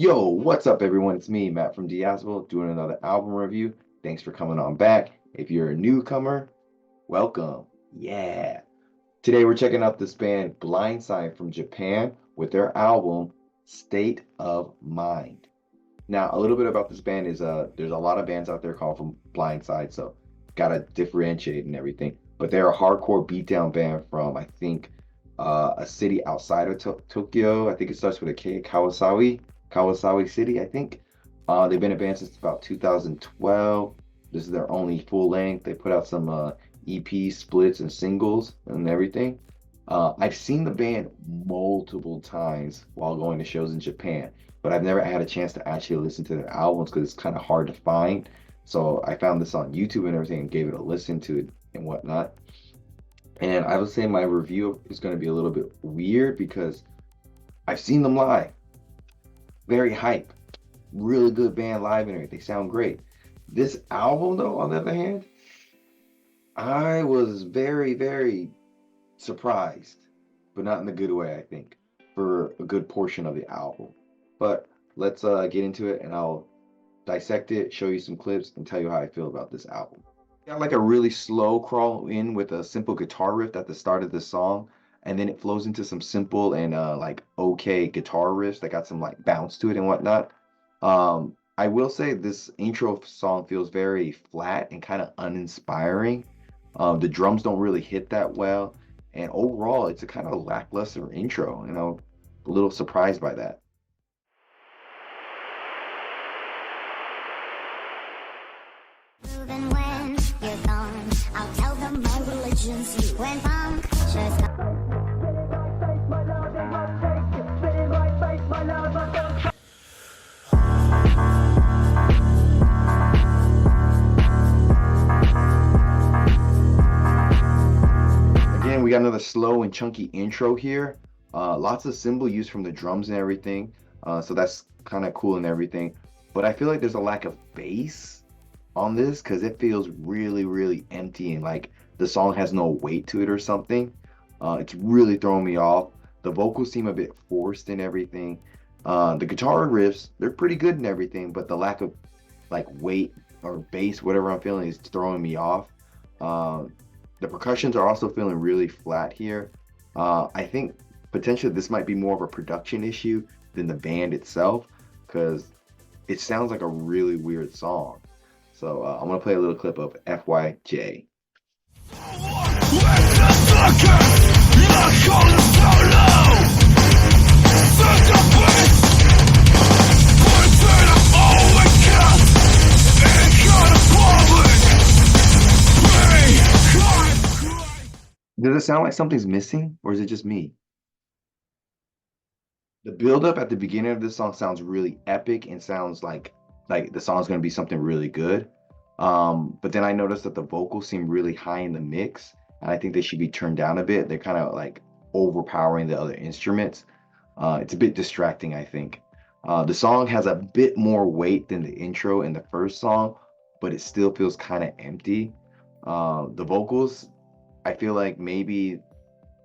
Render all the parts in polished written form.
Yo, what's up, everyone? It's me, Matt from Diazville, doing another album review. Thanks for coming on back. If you're a newcomer, welcome. Yeah. Today we're checking out this band Blindside from Japan with their album State of Mind. Now, a little bit about this band is there's a lot of bands out there called from Blindside, so gotta differentiate and everything. But they're a hardcore beatdown band from I think a city outside of Tokyo. I think it starts with a K, Kawasawa City, I think. They've been a band since about 2012. This is their only full length. They put out some EP splits and singles and everything. I've seen the band multiple times while going to shows in Japan, but I've never had a chance to actually listen to their albums because it's kind of hard to find. So I found this on YouTube and everything and gave it a listen to it and whatnot. And I would say my review is going to be a little bit weird because I've seen them live. Very hype. Really good band live and everything. They sound great. This album, though, on the other hand, I was very, very surprised, but not in the good way, I think, for a good portion of the album. But let's get into it and I'll dissect it, show you some clips, and tell you how I feel about this album. Got like a really slow crawl in with a simple guitar riff at the start of the song, and then it flows into some simple and like okay guitar riffs that got some like bounce to it and whatnot. I will say this intro song feels very flat and kind of uninspiring. The drums don't really hit that well, and overall, it's a kind of lackluster intro. A little surprised by that. Moving when you're gone, I'll tell them my religion's you and punctures. Again, we got another slow and chunky intro here. Lots of cymbal use from the drums and everything. So that's kind of cool and everything. But I feel like there's a lack of bass on this because it feels really, really empty and like the song has no weight to it or something. It's really throwing me off. The vocals seem a bit forced and everything. The guitar riffs, they're pretty good and everything, but the lack of like weight or bass, whatever I'm feeling, is throwing me off. The percussions are also feeling really flat here. I think potentially this might be more of a production issue than the band itself because it sounds like a really weird song. So I'm gonna play a little clip of FYJ. Does it sound like something's missing, or is it just me? The build-up at the beginning of this song sounds really epic and sounds like the song's gonna be something really good. But then I noticed that the vocals seem really high in the mix, and I think they should be turned down a bit. They're kind of like overpowering the other instruments. It's a bit distracting, I think. The song has a bit more weight than the intro in the first song, but it still feels kind of empty. The vocals, I feel like maybe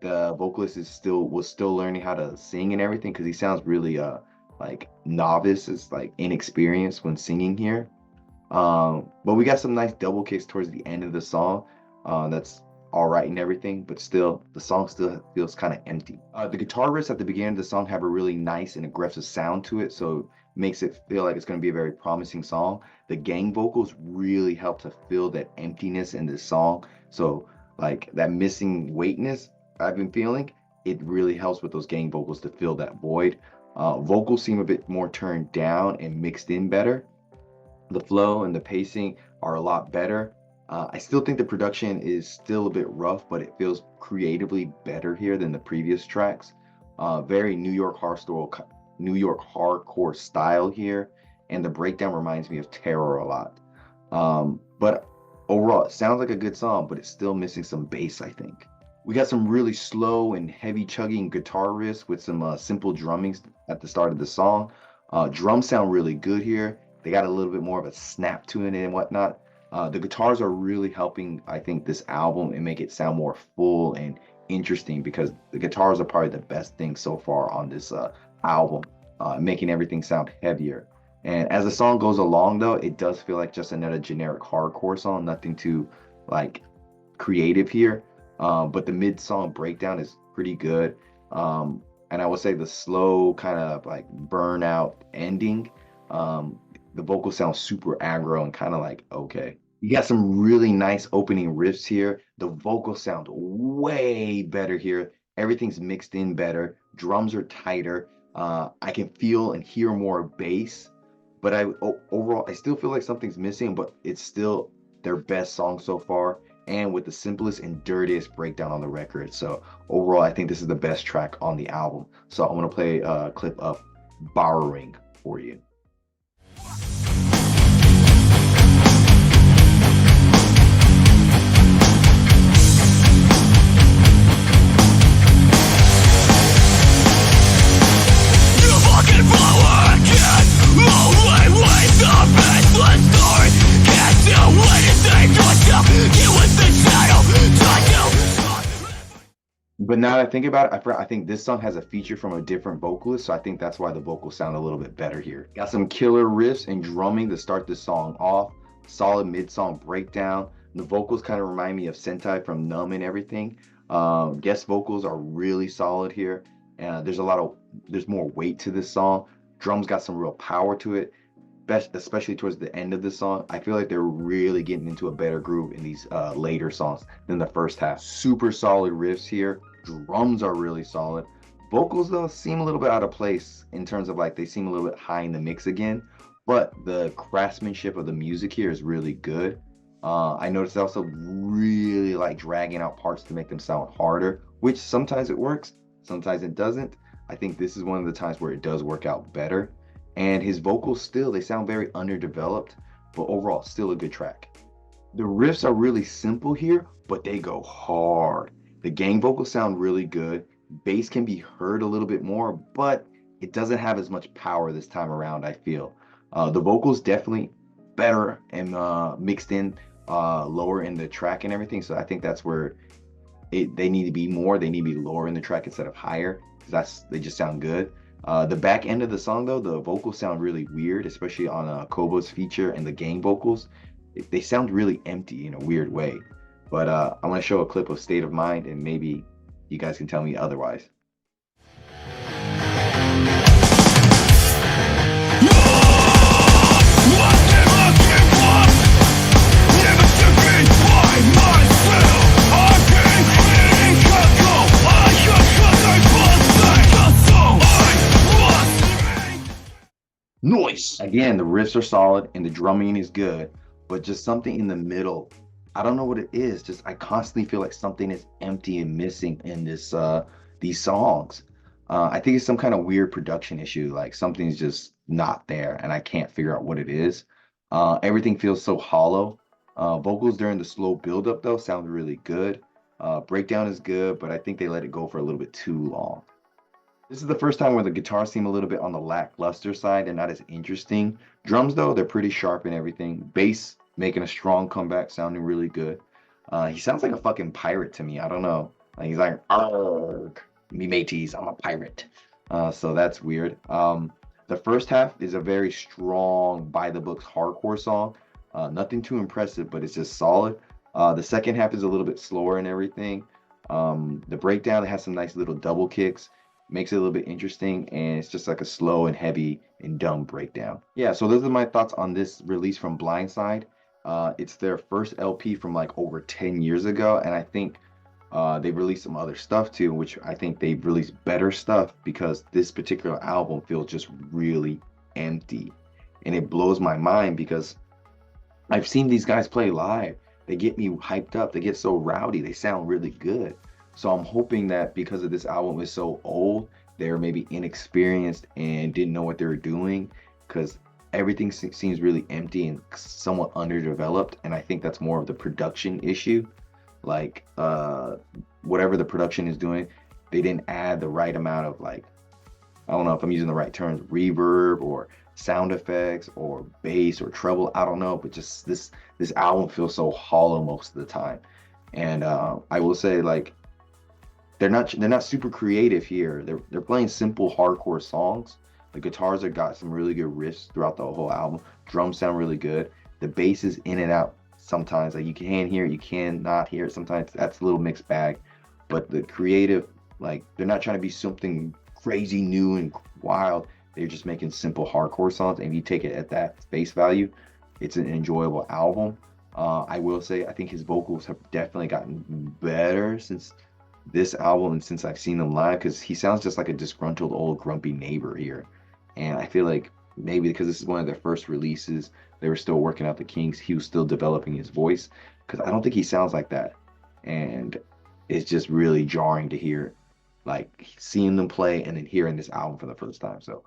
the vocalist was still learning how to sing and everything because he sounds really like novice, is like inexperienced when singing here. But we got some nice double kicks towards the end of the song. That's all right and everything, but still the song still feels kind of empty. The guitar riffs at the beginning of the song have a really nice and aggressive sound to it, so it makes it feel like it's going to be a very promising song. The gang vocals really help to fill that emptiness in this song, so like that missing weightness I've been feeling, it really helps with those gang vocals to fill that void. Vocals seem a bit more turned down and mixed in better. The flow and the pacing are a lot better. I still think the production is still a bit rough, but it feels creatively better here than the previous tracks. Very New York hardcore style here, and the breakdown reminds me of Terror a lot. But overall, it sounds like a good song, but it's still missing some bass, I think. We got some really slow and heavy chugging guitar riffs with some simple drumming at the start of the song. Drums sound really good here. They got a little bit more of a snap to it and whatnot. The guitars are really helping, I think, this album and make it sound more full and interesting because the guitars are probably the best thing so far on this album. making everything sound heavier. And as the song goes along, though, it does feel like just another generic hardcore song, nothing too like creative here. But the mid-song breakdown is pretty good. And I would say the slow kind of like burnout ending, the vocal sounds super aggro and kind of like, okay. You got some really nice opening riffs here. The vocals sound way better here. Everything's mixed in better. Drums are tighter. I can feel and hear more bass. But overall, I still feel like something's missing, but it's still their best song so far, and with the simplest and dirtiest breakdown on the record. So overall, I think this is the best track on the album. So I'm gonna play a clip of Borrowing for you. But now that I think about it, I think this song has a feature from a different vocalist, so I think that's why the vocals sound a little bit better here. Got some killer riffs and drumming to start the song off, solid mid-song breakdown. The vocals kind of remind me of Sentai from Numb and everything. Guest vocals are really solid here. There's more weight to this song. Drums got some real power to it, especially towards the end of the song. I feel like they're really getting into a better groove in these later songs than the first half. Super solid riffs here. Drums are really solid. Vocals, though, seem a little bit out of place in terms of like they seem a little bit high in the mix again, but the craftsmanship of the music here is really good. I noticed they also really like dragging out parts to make them sound harder, which sometimes it works, sometimes it doesn't. I think this is one of the times where it does work out better. And his vocals still, they sound very underdeveloped, but overall, still a good track. The riffs are really simple here, but they go hard. The gang vocals sound really good. Bass can be heard a little bit more, but it doesn't have as much power this time around, I feel. The vocals definitely better and mixed in lower in the track and everything. So I think that's where they need to be more. They need to be lower in the track instead of higher, because they just sound good. The back end of the song, though, the vocals sound really weird, especially on Kobo's feature and the gang vocals. They sound really empty in a weird way. But I'm going to show a clip of State of Mind, and maybe you guys can tell me otherwise. Noise! Again, the riffs are solid and the drumming is good, but just something in the middle, I don't know what it is. Just I constantly feel like something is empty and missing in these songs. I think it's some kind of weird production issue, like something's just not there and I can't figure out what it is. Everything feels so hollow. Vocals during the slow build-up, though, sound really good. Breakdown is good, but I think they let it go for a little bit too long. This is the first time where the guitars seem a little bit on the lackluster side and not as interesting. Drums, though, they're pretty sharp and everything. Bass making a strong comeback, sounding really good. He sounds like a fucking pirate to me. I don't know. Like, he's like, "Arrgh, me mateys, I'm a pirate." So that's weird. The first half is a very strong, by-the-books hardcore song. Nothing too impressive, but it's just solid. The second half is a little bit slower and everything. The breakdown has some nice little double kicks. Makes it a little bit interesting, and it's just like a slow and heavy and dumb breakdown. Yeah, so those are my thoughts on this release from Blindside. It's their first LP from like over 10 years ago, and I think they've released some other stuff too, which I think they've released better stuff, because this particular album feels just really empty. And it blows my mind because I've seen these guys play live. They get me hyped up. They get so rowdy. They sound really good. So I'm hoping that because of this album is so old, they're maybe inexperienced and didn't know what they were doing, because everything seems really empty and somewhat underdeveloped. And I think that's more of the production issue. Like whatever the production is doing, they didn't add the right amount of, like, I don't know if I'm using the right terms, reverb or sound effects or bass or treble. I don't know, but just this album feels so hollow most of the time. And I will say, like, they're not super creative here. They're playing simple hardcore songs, The guitars have got some really good riffs throughout the whole album. Drums sound really good. The bass is in and out sometimes. Like you can hear it, you cannot hear it. Sometimes that's a little mixed bag. But the creative, like they're not trying to be something crazy new and wild. They're just making simple hardcore songs. And if you take it at that face value, it's an enjoyable album. I will say, I think his vocals have definitely gotten better since this album and since I've seen him live, because he sounds just like a disgruntled old grumpy neighbor here. And I feel like maybe because this is one of their first releases, they were still working out the kinks. He was still developing his voice, because I don't think he sounds like that. And it's just really jarring to hear, like seeing them play and then hearing this album for the first time. So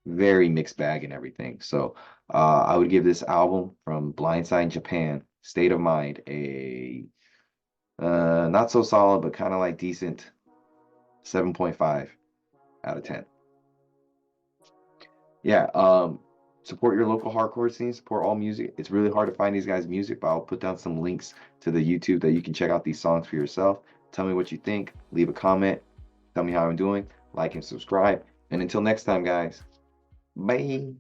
very mixed bag and everything. So I would give this album from Blindside Japan, State of Mind, a not so solid, but kind of like decent 7.5 out of 10. Yeah, support your local hardcore scene, support all music. It's really hard to find these guys' music, but I'll put down some links to the YouTube that you can check out these songs for yourself. Tell me what you think, leave a comment, tell me how I'm doing, like and subscribe. And until next time, guys, bye.